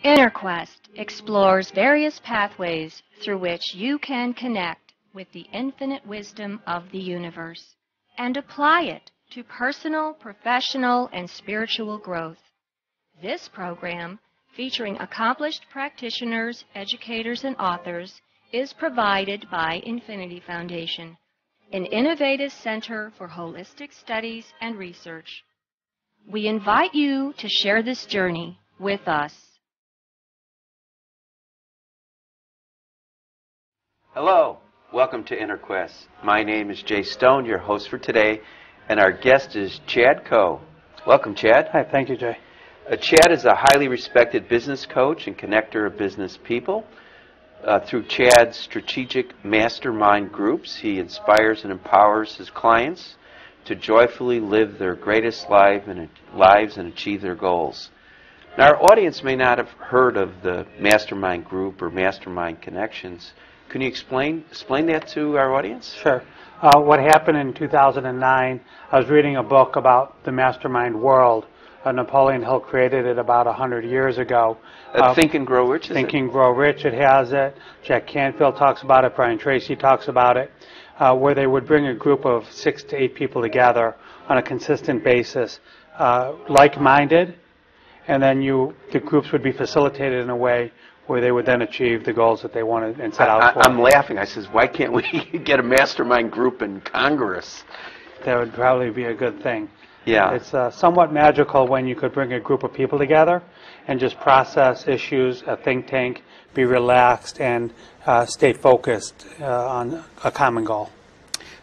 InnerQuest explores various pathways through which you can connect with the infinite wisdom of the universe and apply it to personal, professional, and spiritual growth. This program, featuring accomplished practitioners, educators, and authors, is provided by Infinity Foundation, an innovative center for holistic studies and research. We invite you to share this journey with us. Hello, welcome to InnerQuest. My name is Jay Stone, your host for today, and our guest is Chad Coe. Welcome, Chad. Hi, thank you, Jay. Chad is a highly respected business coach and connector of business people. Through Chad's strategic mastermind groups, he inspires and empowers his clients to joyfully live their greatest lives and achieve their goals. Now, our audience may not have heard of the mastermind group or mastermind connections. Can you explain that to our audience? Sure. What happened in 2009, I was reading a book about the mastermind world. Napoleon Hill created it about 100 years ago. Think and Grow Rich, Think and Grow Rich, it has it. Jack Canfield talks about it. Brian Tracy talks about it, where they would bring a group of 6 to 8 people together on a consistent basis, like-minded, and then the groups would be facilitated in a way where they would then achieve the goals that they wanted and set out for. I'm laughing. I says, why can't we get a mastermind group in Congress? That would probably be a good thing. Yeah. It's somewhat magical when you could bring a group of people together and just process issues, a think tank, be relaxed, and stay focused on a common goal.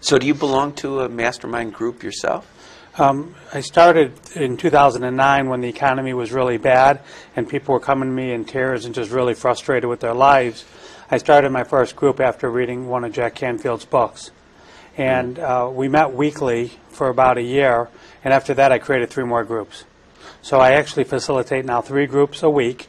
So do you belong to a mastermind group yourself? I started in 2009 when the economy was really bad and people were coming to me in tears and just really frustrated with their lives. I started my first group after reading one of Jack Canfield's books. And we met weekly for about a year, and after that I created 3 more groups. So I actually facilitate now 3 groups a week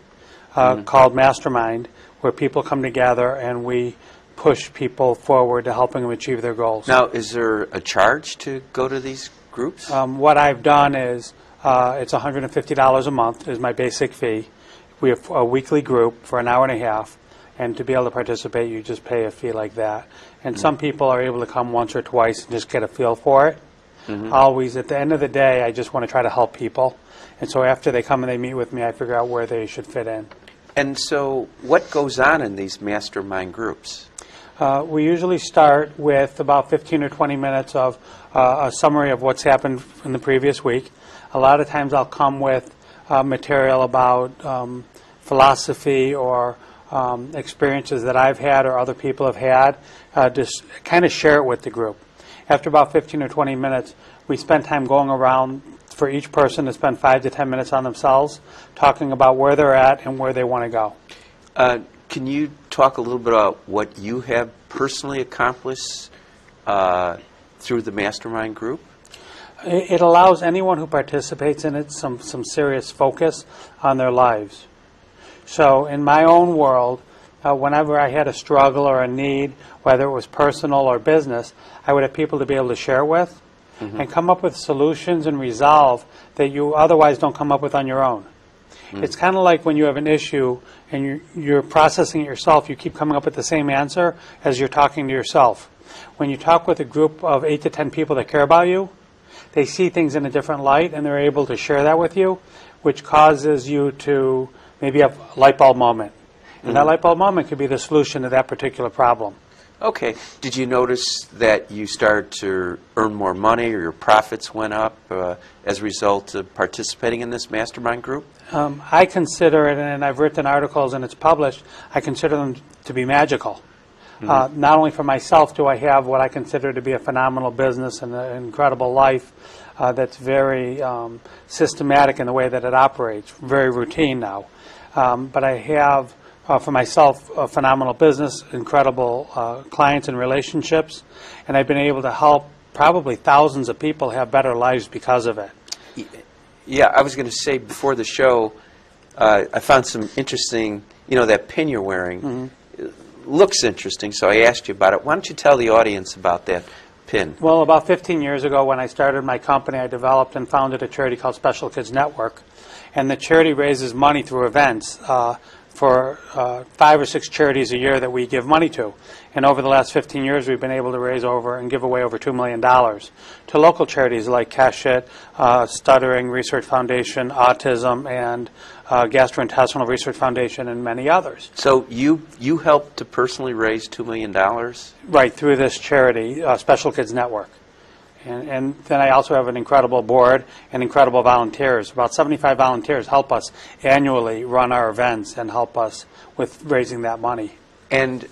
called Mastermind, where people come together and we push people forward to helping them achieve their goals. Now, is there a charge to go to these groups? What I've done is it's $150 a month is my basic fee. We have a weekly group for an hour and a half, and to be able to participate, you just pay a fee like that. And some people are able to come once or twice and just get a feel for it. Always, at the end of the day, I just want to try to help people. And so after they come and they meet with me, I figure out where they should fit in. And so what goes on in these mastermind groups? We usually start with about 15 or 20 minutes of a summary of what's happened in the previous week. A lot of times I'll come with material about philosophy or experiences that I've had or other people have had, just kind of share it with the group. After about 15 or 20 minutes, we spend time going around for each person to spend 5 to 10 minutes on themselves, talking about where they're at and where they want to go. Can you talk a little bit about what you have personally accomplished through the mastermind group? It allows anyone who participates in it some serious focus on their lives. So in my own world, whenever I had a struggle or a need, whether it was personal or business, I would have people to be able to share with and come up with solutions and resolve that you otherwise don't come up with on your own. It's kind of like when you have an issue and you're processing it yourself, you keep coming up with the same answer as you're talking to yourself. When you talk with a group of 8 to 10 people that care about you, they see things in a different light and they're able to share that with you, which causes you to maybe have a light bulb moment. And that light bulb moment could be the solution to that particular problem. Okay. Did you notice that you started to earn more money or your profits went up as a result of participating in this mastermind group? I consider it, and I've written articles and it's published, I consider them to be magical. Not only for myself do I have what I consider to be a phenomenal business and an incredible life that's very systematic in the way that it operates, very routine now. But I have, for myself, a phenomenal business, incredible clients and relationships, and I've been able to help probably thousands of people have better lives because of it. Yeah, I was going to say before the show, I found some interesting, that pin you're wearing looks interesting, so I asked you about it. Why don't you tell the audience about that pin? Well, about 15 years ago when I started my company, I developed and founded a charity called Special Kids Network. And the charity raises money through events for 5 or 6 charities a year that we give money to. And over the last 15 years, we've been able to raise over and give away over $2 million to local charities like Cashit, Stuttering Research Foundation, Autism, and Gastrointestinal Research Foundation, and many others. So you helped to personally raise $2 million? Right, through this charity, Special Kids Network. And then I also have an incredible board and incredible volunteers. About 75 volunteers help us annually run our events and help us with raising that money. And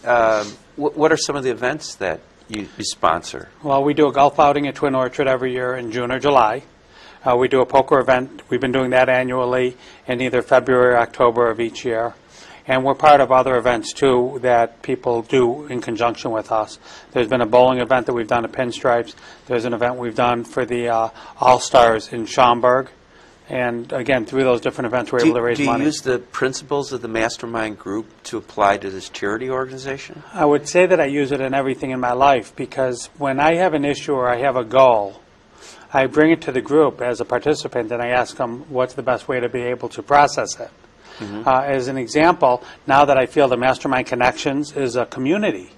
what are some of the events that you sponsor? Well, we do a golf outing at Twin Orchard every year in June or July. We do a poker event. We've been doing that annually in either February or October of each year. And we're part of other events, too, that people do in conjunction with us. There's been a bowling event that we've done at Pinstripes. There's an event we've done for the All-Stars in Schaumburg. And, again, through those different events, we're able to raise money. Do you use the principles of the Mastermind group to apply to this charity organization? I would say that I use it in everything in my life, because when I have an issue or I have a goal, I bring it to the group as a participant and I ask them what's the best way to be able to process it. Mm-hmm. As an example, now that I feel the Mastermind Connections is a community,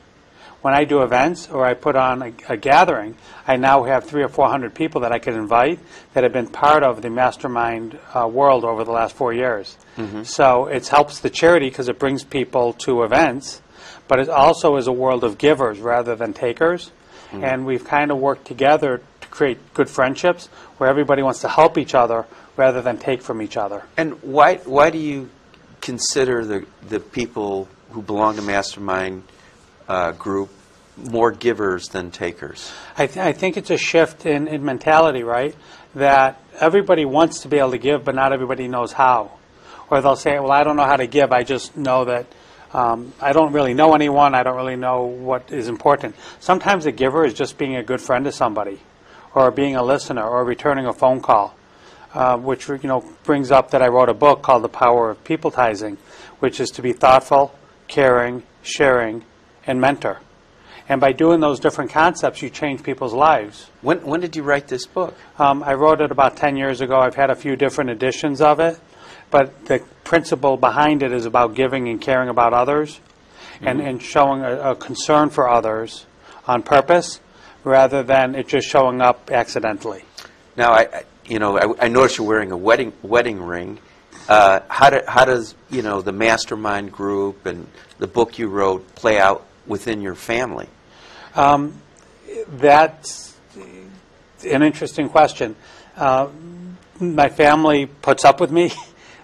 when I do events or I put on a gathering, I now have 300 or 400 people that I can invite that have been part of the Mastermind world over the last 4 years. Mm-hmm. So it helps the charity because it brings people to events, but it also is a world of givers rather than takers. Mm-hmm. And we've kind of worked together to create good friendships where everybody wants to help each other rather than take from each other. And why do you consider the people who belong to Mastermind group more givers than takers? I think it's a shift in mentality, right? That everybody wants to be able to give, but not everybody knows how. Or they'll say, well, I don't know how to give, I just know that I don't really know anyone, I don't really know what is important. Sometimes a giver is just being a good friend to somebody, or being a listener, or returning a phone call. Which brings up that I wrote a book called The Power of Peopletizing, which is to be thoughtful, caring, sharing, and mentor. And by doing those different concepts, you change people's lives. When did you write this book? I wrote it about 10 years ago. I've had a few different editions of it, but the principle behind it is about giving and caring about others, mm-hmm. and showing a concern for others on purpose, rather than it just showing up accidentally. Now, I noticed you're wearing a wedding ring. How does the Mastermind group and the book you wrote play out within your family? That's an interesting question. My family puts up with me.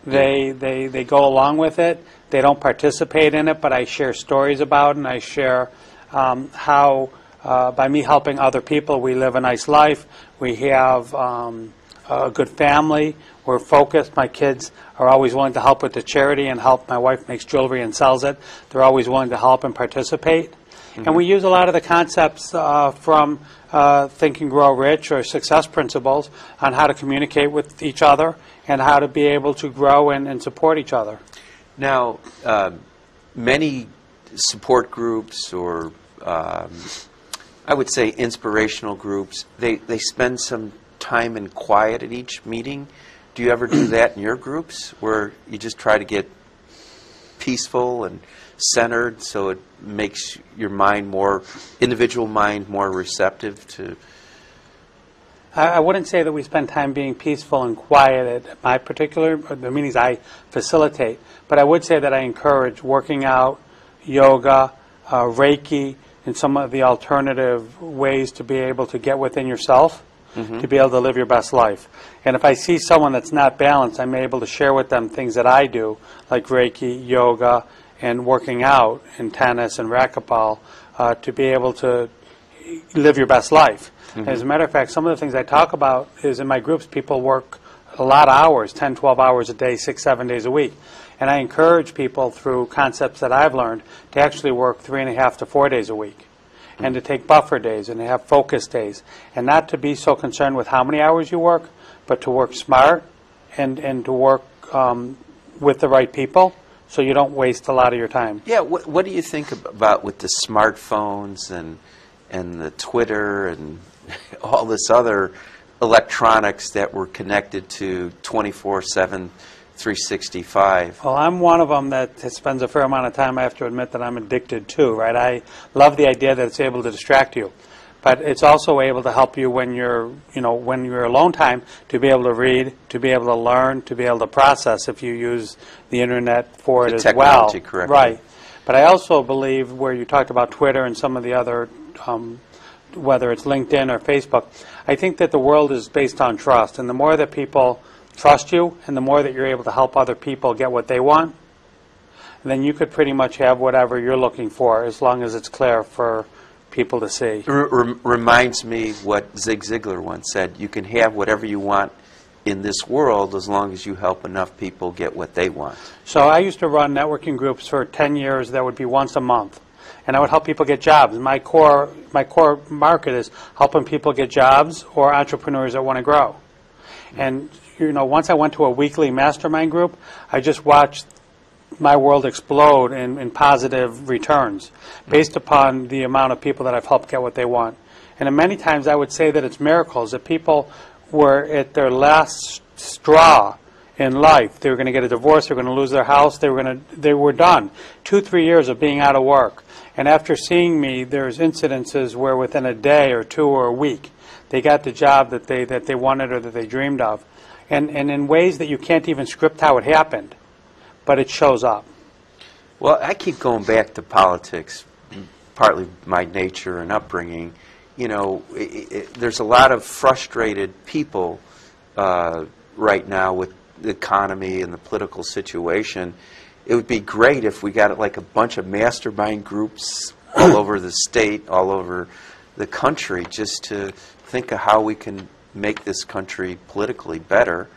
They go along with it. They don't participate in it, but I share stories about it, and I share how by me helping other people, we live a nice life. We have a good family. We're focused. My kids are always willing to help with the charity and help. My wife makes jewelry and sells it. They're always willing to help and participate. Mm-hmm. And we use a lot of the concepts from Think and Grow Rich or success principles on how to communicate with each other and how to be able to grow and support each other. Now, many support groups or I would say inspirational groups, they spend some time in quiet at each meeting. Do you ever do that in your groups, where you just try to get peaceful and centered so it makes your individual mind more receptive to? I wouldn't say that we spend time being peaceful and quiet at my particular, the meetings I facilitate, but I would say that I encourage working out, yoga, Reiki, and some of the alternative ways to be able to get within yourself, mm-hmm. to be able to live your best life. And if I see someone that's not balanced, I'm able to share with them things that I do, like Reiki, yoga, and working out, and tennis and racquetball, to be able to live your best life. Mm-hmm. As a matter of fact, some of the things I talk about is in my groups, people work a lot of hours, 10, 12 hours a day, 6, 7 days a week. And I encourage people through concepts that I've learned to actually work 3.5 to 4 days a week, and to take buffer days and to have focus days, and not to be so concerned with how many hours you work, but to work smart and to work with the right people so you don't waste a lot of your time. Yeah, what do you think about with the smartphones and and the Twitter and all this other electronics that we're connected to 24/7, 365. Well, I'm one of them that spends a fair amount of time, I have to admit, that I'm addicted to, right? I love the idea that it's able to distract you. But it's also able to help you when you're, when you're alone time, to be able to read, to be able to learn, to be able to process if you use the internet for it as well. Technology correctly. Right. But I also believe, where you talked about Twitter and some of the other, whether it's LinkedIn or Facebook, I think that the world is based on trust. And the more that people trust you, and the more that you're able to help other people get what they want, then you could pretty much have whatever you're looking for, as long as it's clear for people to see. Reminds me what Zig Ziglar once said: you can have whatever you want in this world as long as you help enough people get what they want. So I used to run networking groups for 10 years that would be once a month. And I would help people get jobs. My core market is helping people get jobs or entrepreneurs that want to grow. And once I went to a weekly mastermind group, I just watched my world explode in positive returns based upon the amount of people that I've helped get what they want. And many times I would say that it's miracles, that people were at their last straw in life. They were going to get a divorce, they were going to lose their house, they were done. 2-3 years of being out of work. And after seeing me, there's incidences where within a day or 2 or a week, they got the job that they wanted or that they dreamed of. And in ways that you can't even script how it happened, but it shows up. Well, I keep going back to politics, partly my nature and upbringing. There's a lot of frustrated people right now with the economy and the political situation. It would be great if we got like a bunch of mastermind groups all over the state, all over the country, just to think of how we can make this country politically better,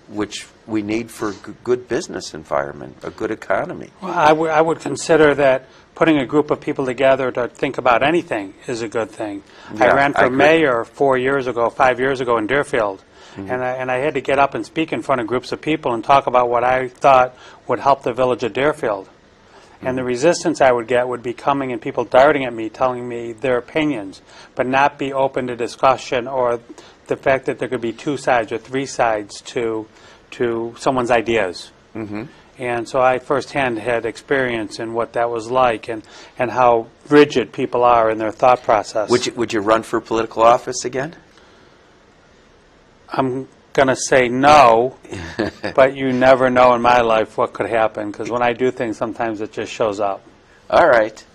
which we need for a good business environment, a good economy. Well, I would consider that putting a group of people together to think about anything is a good thing. Yeah, I ran I for agree. mayor 5 years ago in Deerfield. And I had to get up and speak in front of groups of people and talk about what I thought would help the village of Deerfield. And the resistance I would get would be coming and people darting at me, telling me their opinions, but not be open to discussion or the fact that there could be 2 sides or 3 sides to someone's ideas. And so I firsthand had experience in what that was like and how rigid people are in their thought process. Would you run for political office again? I'm going to say no, but you never know in my life what could happen, because when I do things, sometimes it just shows up. All right.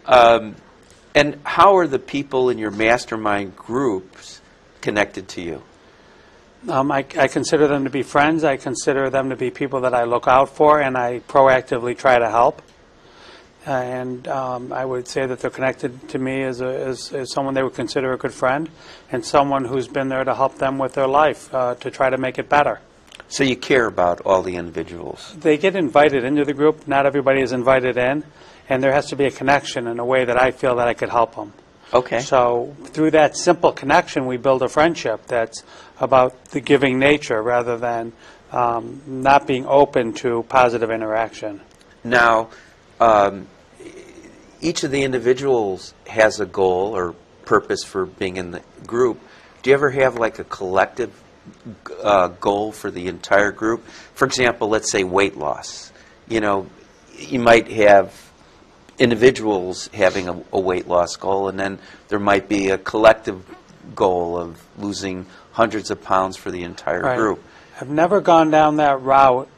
And how are the people in your mastermind groups connected to you? I consider them to be friends. I consider them to be people that I look out for, and I proactively try to help. And I would say that they're connected to me as someone they would consider a good friend, and someone who's been there to help them with their life to try to make it better. So you care about all the individuals. They get invited into the group. Not everybody is invited in, and there has to be a connection in a way that I feel that I could help them. Okay. So through that simple connection, we build a friendship that's about the giving nature rather than not being open to positive interaction. Now, each of the individuals has a goal or purpose for being in the group. Do you ever have like a collective goal for the entire group? For example, let's say weight loss. You might have individuals having a weight loss goal, and then there might be a collective goal of losing hundreds of pounds for the entire group. I've never gone down that route.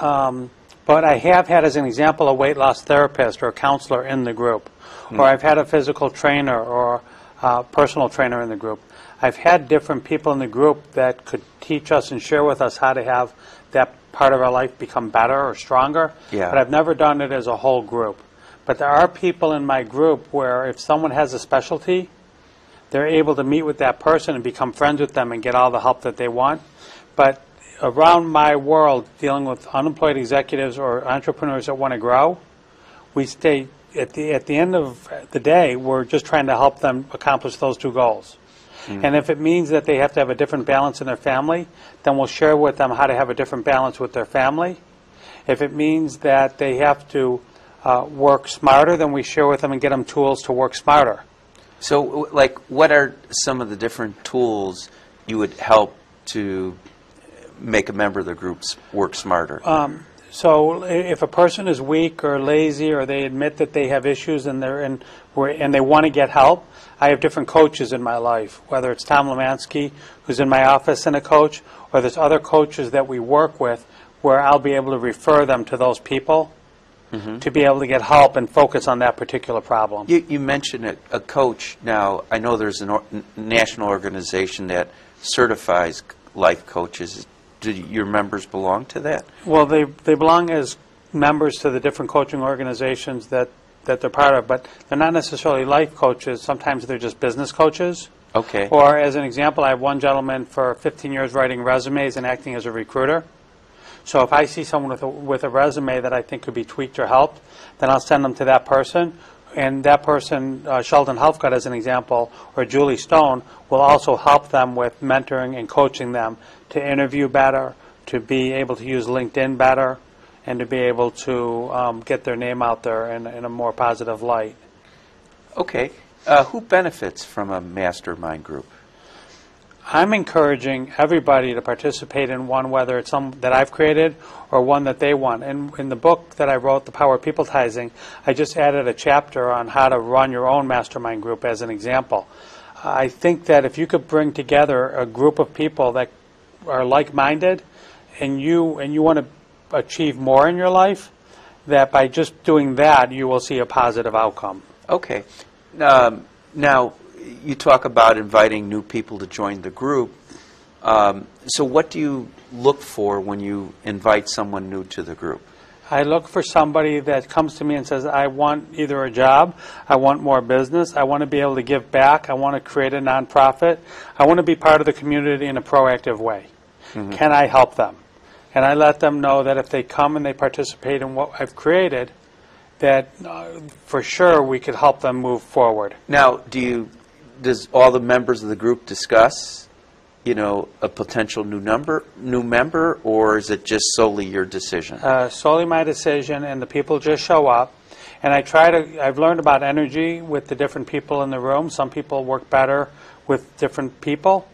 But I have had, as an example, a weight loss therapist or a counselor in the group. Or I've had a physical trainer or a personal trainer in the group. I've had different people in the group that could teach us and share with us how to have that part of our life become better or stronger. Yeah. But I've never done it as a whole group. But there are people in my group where if someone has a specialty, they're able to meet with that person and become friends with them and get all the help that they want. But around my world, dealing with unemployed executives or entrepreneurs that want to grow, we stay at the end of the day, we're just trying to help them accomplish those 2 goals. And if it means that they have to have a different balance in their family, then we'll share with them how to have a different balance with their family. If it means that they have to work smarter, then we share with them and get them tools to work smarter. So, like, what are some of the different tools you would help to make a member of the group work smarter? So if a person is weak or lazy, or they admit that they have issues and they want to get help, I have different coaches in my life, whether it's Tom Lemansky, who's in my office and a coach, or there's other coaches that we work with where I'll be able to refer them to those people to be able to get help and focus on that particular problem. You mentioned a coach. Now, I know there's a national organization that certifies life coaches. Do your members belong to that? Well, they belong as members to the different coaching organizations that they're part of, but they're not necessarily life coaches. Sometimes they're just business coaches. Okay. Or, as an example, I have one gentleman for 15 years writing resumes and acting as a recruiter. So if I see someone with a resume that I think could be tweaked or helped, then I'll send them to that person. And that person, Sheldon Helfgott as an example, or Julie Stone, will also help them with mentoring and coaching them to interview better, to be able to use LinkedIn better, and to be able to get their name out there in a more positive light. Okay. Who benefits from a mastermind group? I'm encouraging everybody to participate in one, whether it's some that I've created or one that they want. And in the book that I wrote, The Power of Peopletizing, I just added a chapter on how to run your own mastermind group as an example. I think that if you could bring together a group of people that are like-minded and you want to achieve more in your life, that by just doing that, you will see a positive outcome. Okay. Now, you talk about inviting new people to join the group. So what do you look for when you invite someone new to the group? I look for somebody that comes to me and says, I want either a job, I want more business, I want to be able to give back, I want to create a nonprofit, I want to be part of the community in a proactive way. Mm-hmm. Can I help them? And I let them know that if they come and they participate in what I've created, that for sure we could help them move forward. Now, does all the members of the group discuss, a potential new member, or is it just solely your decision? Solely my decision, and the people just show up. And I've learned about energy with the different people in the room. Some people work better with different people.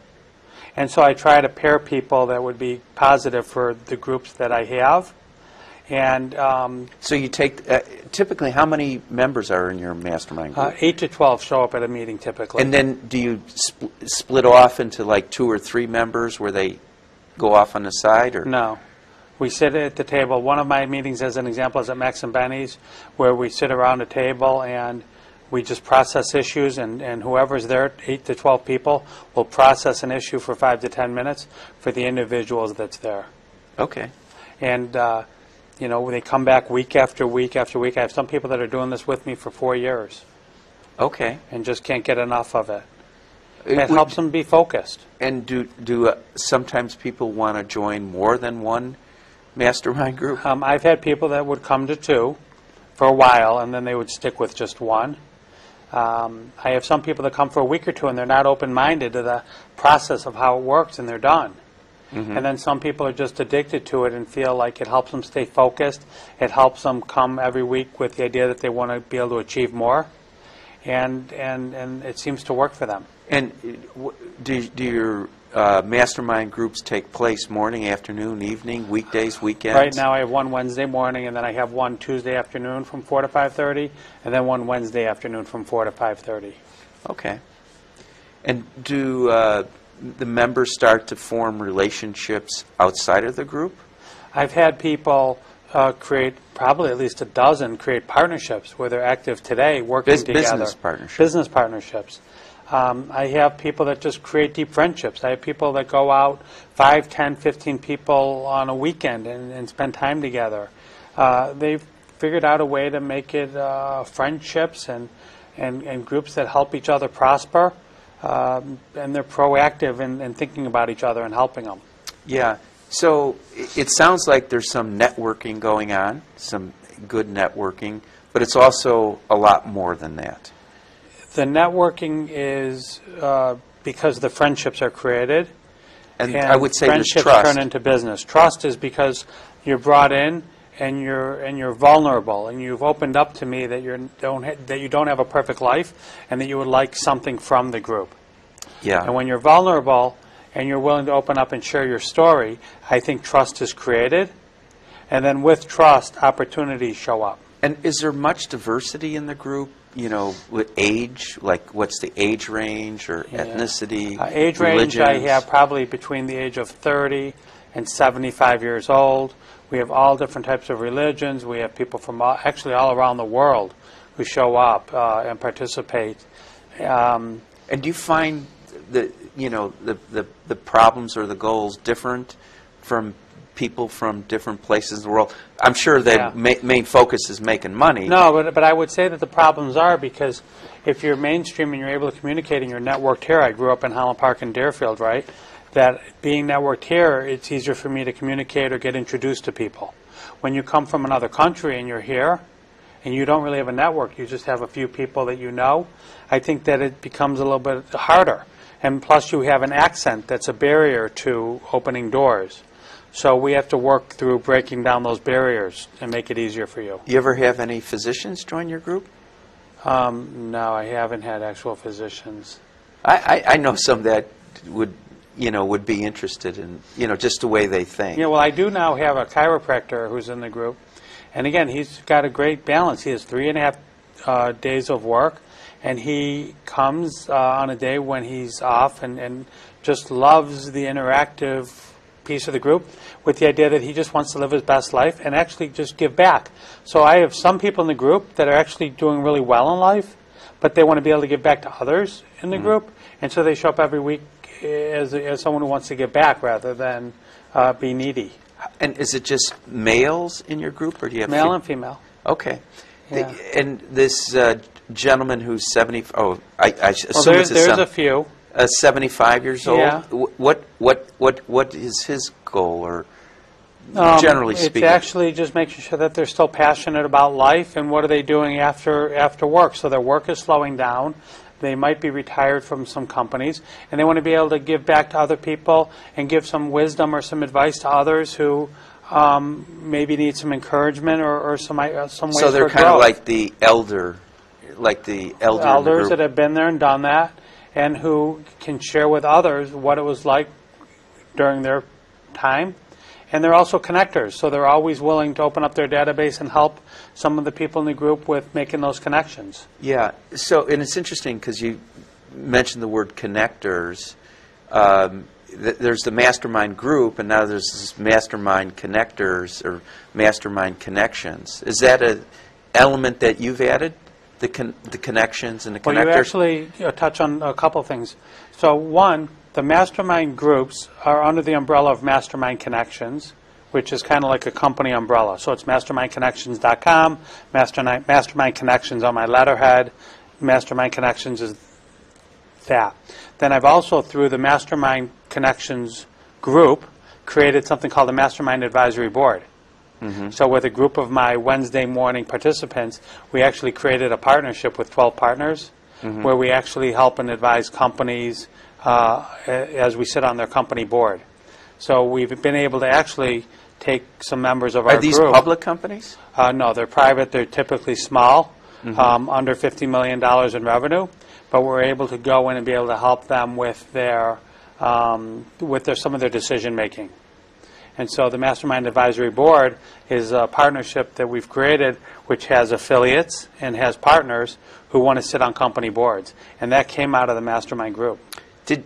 And so I try to pair people that would be positive for the groups that I have. And so you take, typically how many members are in your mastermind group? 8 to 12 show up at a meeting typically. And then do you split off into like 2 or 3 members where they go off on the side? Or? No. We sit at the table. One of my meetings, as an example, is at Max and Benny's, where we sit around a table and we just process issues, and whoever's there, 8 to 12 people, will process an issue for 5 to 10 minutes for the individuals that's there. Okay. And when they come back week after week after week. I have some people that are doing this with me for 4 years. Okay. And just can't get enough of it. It helps them be focused. And do sometimes people want to join more than one mastermind group? I've had people that would come to 2 for a while, and then they would stick with just 1. I have some people that come for a week or 2, and they're not open-minded to the process of how it works, and they're done. Mm-hmm. And then some people are just addicted to it and feel like it helps them stay focused. It helps them come every week with the idea that they want to be able to achieve more. And it seems to work for them. And do your mastermind groups take place morning, afternoon, evening, weekdays, weekends? Right now I have one Wednesday morning, and then I have one Tuesday afternoon from 4 to 5:30, and then one Wednesday afternoon from 4 to 5:30. Okay. And do the members start to form relationships outside of the group? I've had people create, probably at least a dozen, create partnerships where they're active today working together. Business partnerships. Business partnerships. I have people that just create deep friendships. I have people that go out 5, 10, 15 people on a weekend and spend time together. They've figured out a way to make it friendships and groups that help each other prosper. And they're proactive in thinking about each other and helping them. Yeah. So it sounds like there's some networking going on, some good networking, but it's also a lot more than that. The networking is because the friendships are created. And I would say there's trust. Friendships turn into business. Trust is because you're brought in you're vulnerable, and you've opened up to me that you don't have a perfect life, and that you would like something from the group. Yeah. And when you're vulnerable and you're willing to open up and share your story, I think trust is created, and then with trust, opportunities show up. And is there much diversity in the group? You know, with age, like what's the age range or ethnicity? Age range, I have probably between the age of 30 and 75 years old. We have all different types of religions. We have people from actually all around the world who show up and participate. And do you find that, you know, the problems or the goals different from people from different places in the world? I'm sure their main focus is making money. No, but I would say that the problems are because if you're mainstream and you're able to communicate and you're networked here, I grew up in Holland Park and Deerfield, right? That being networked here, it's easier for me to communicate or get introduced to people. When you come from another country and you're here and you don't really have a network, you just have a few people that you know, I think that it becomes a little bit harder. And plus you have an accent that's a barrier to opening doors. So we have to work through breaking down those barriers and make it easier for you. You ever have any physicians join your group? No, I haven't had actual physicians. I know some that would be interested in, just the way they think. Yeah, well, I do now have a chiropractor who's in the group. And again, he's got a great balance. He has 3.5 days of work, and he comes on a day when he's off and just loves the interactive piece of the group with the idea that he just wants to live his best life and actually just give back. So I have some people in the group that are actually doing really well in life, but they want to be able to give back to others in the group, and so they show up every week as someone who wants to give back rather than be needy. And is it just males in your group, or do you have male and female? Okay. Yeah. And this gentleman who's 70, I assume there's a few. 75 years old. Yeah. What is his goal, or generally speaking? It's actually just making sure that they're still passionate about life and what are they doing after work. So their work is slowing down. They might be retired from some companies, and they want to be able to give back to other people and give some wisdom or some advice to others who maybe need some encouragement or some ways for growth. So they're kind of like the elder, elders that have been there and done that, and who can share with others what it was like during their time. And they're also connectors, so they're always willing to open up their database and help some of the people in the group with making those connections. Yeah, so, and it's interesting because you mentioned the word connectors. There's the Mastermind group, and now there's this Mastermind connectors or Mastermind connections. Is that an element that you've added? The connections and the connectors? Well, you actually touch on a couple things. So one, the Mastermind groups are under the umbrella of Mastermind Connections, which is kind of like a company umbrella. So it's mastermindconnections.com, Mastermind Connections on my letterhead, Mastermind Connections is that. Then I've also, through the Mastermind Connections group, created something called the Mastermind Advisory Board. Mm-hmm. So with a group of my Wednesday morning participants, we actually created a partnership with 12 partners, where we actually help and advise companies as we sit on their company board. So we've been able to actually take some members of our group. Are these public companies? No, they're private. They're typically small, under $50 million in revenue. But we're able to go in and be able to help them with some of their decision making. And so the Mastermind Advisory Board is a partnership that we've created, which has affiliates and has partners who want to sit on company boards. And that came out of the Mastermind group. Do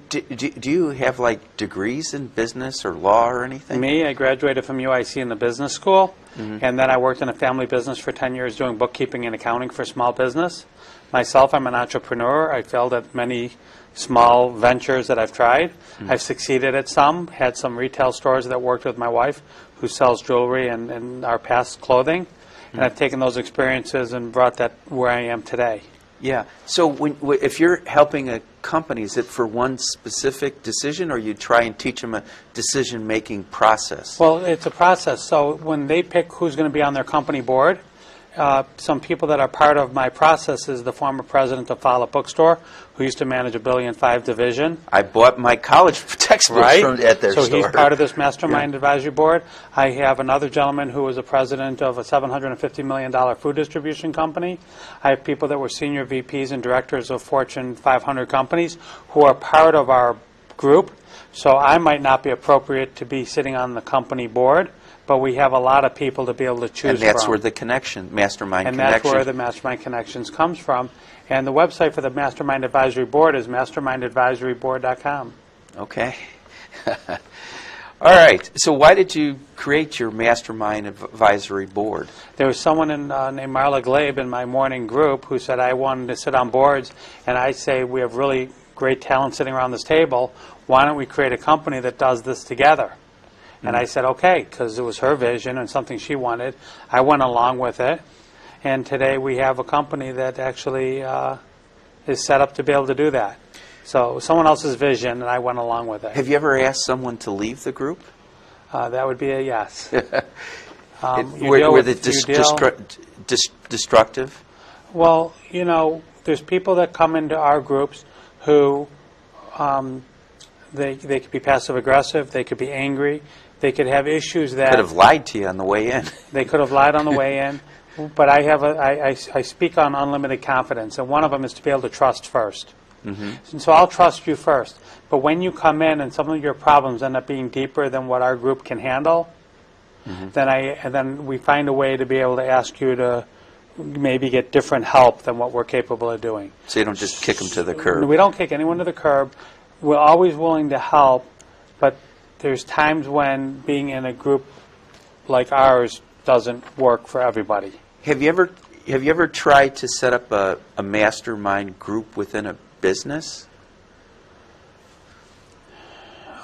you have like degrees in business or law or anything? Me, I graduated from UIC in the business school, and then I worked in a family business for 10 years doing bookkeeping and accounting for small business. Myself, I'm an entrepreneur. I failed at many small ventures that I've tried. I've succeeded at some, had some retail stores that worked with my wife who sells jewelry and our past clothing, and I've taken those experiences and brought that where I am today. Yeah. So if you're helping a company, is it for one specific decision, or you try and teach them a decision-making process? Well, it's a process. So when they pick who's going to be on their company board, some people that are part of my process is the former president of Follett Bookstore, who used to manage a $1.5 billion division. I bought my college textbooks at their store. So he's part of this Mastermind Advisory Board. I have another gentleman who was a president of a $750 million food distribution company. I have people that were senior VPs and directors of Fortune 500 companies who are part of our group. So I might not be appropriate to be sitting on the company board, but we have a lot of people to be able to choose from. And that's where the Mastermind connection. And that's where the Mastermind Connections comes from. And the website for the Mastermind Advisory Board is mastermindadvisoryboard.com. Okay. All right. So why did you create your Mastermind Advisory Board? There was someone named Marla Glabe in my morning group who said I wanted to sit on boards, and I say we have really great talent sitting around this table. Why don't we create a company that does this together? And I said, okay, because it was her vision and something she wanted. I went along with it. And today we have a company that actually is set up to be able to do that. So it was someone else's vision, and I went along with it. Have you ever asked someone to leave the group? That would be a yes. Were they destructive? Well, you know, there's people that come into our groups who they could be passive-aggressive, they could be angry, they could have issues that... Could have lied to you on the way in. They could have lied on the way in. But I speak on unlimited confidence, and one of them is to be able to trust first. Mm-hmm. And so I'll trust you first. But when you come in and some of your problems end up being deeper than what our group can handle, then we find a way to be able to ask you to maybe get different help than what we're capable of doing. So you don't just kick them to the curb? We don't kick anyone to the curb. We're always willing to help, but there's times when being in a group like ours doesn't work for everybody. Have you ever tried to set up a mastermind group within a business?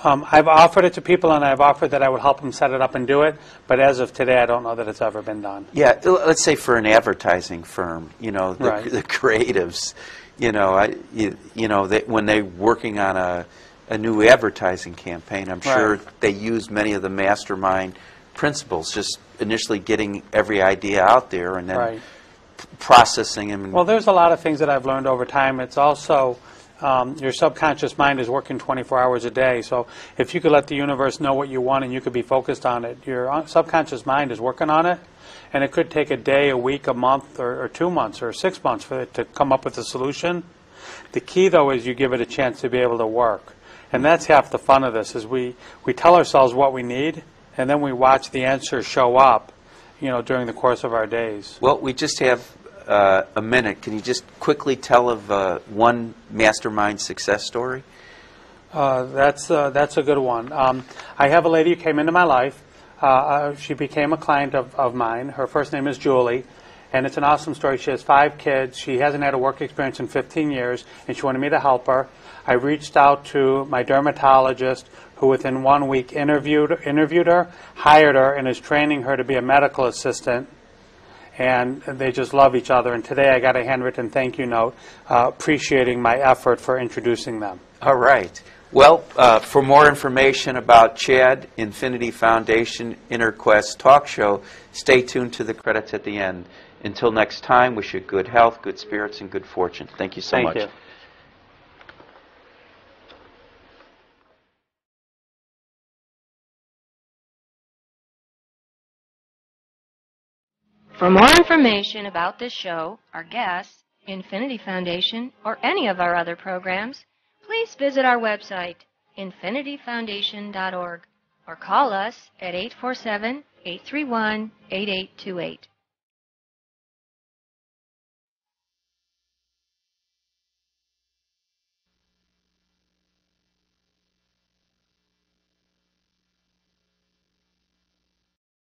I've offered it to people, and I've offered that I would help them set it up and do it, but as of today, I don't know that it's ever been done. Yeah, let's say for an advertising firm, you know, the creatives, that when they're working on a new advertising campaign, I'm sure they use many of the mastermind principles, just initially getting every idea out there and then processing them. Well, there's a lot of things that I've learned over time. It's also your subconscious mind is working 24 hours a day. So if you could let the universe know what you want and you could be focused on it, your subconscious mind is working on it. And it could take a day, a week, a month, or 2 months, or 6 months for it to come up with a solution. The key, though, is you give it a chance to be able to work. And that's half the fun of this, is we tell ourselves what we need, and then we watch the answers show up, during the course of our days. Well, we just have a minute. Can you just quickly tell of one mastermind success story? That's a good one. I have a lady who came into my life. She became a client of mine. Her first name is Julie, and it's an awesome story. She has 5 kids. She hasn't had a work experience in 15 years, and she wanted me to help her. I reached out to my dermatologist, who within 1 week interviewed her, hired her, and is training her to be a medical assistant. And they just love each other. And today I got a handwritten thank you note appreciating my effort for introducing them. All right. Well, for more information about Chad, Infinity Foundation, InnerQuest Talk Show, stay tuned to the credits at the end. Until next time, wish you good health, good spirits, and good fortune. Thank you so much. Thank you. For more information about this show, our guests, Infinity Foundation, or any of our other programs, please visit our website, infinityfoundation.org, or call us at 847-831-8828.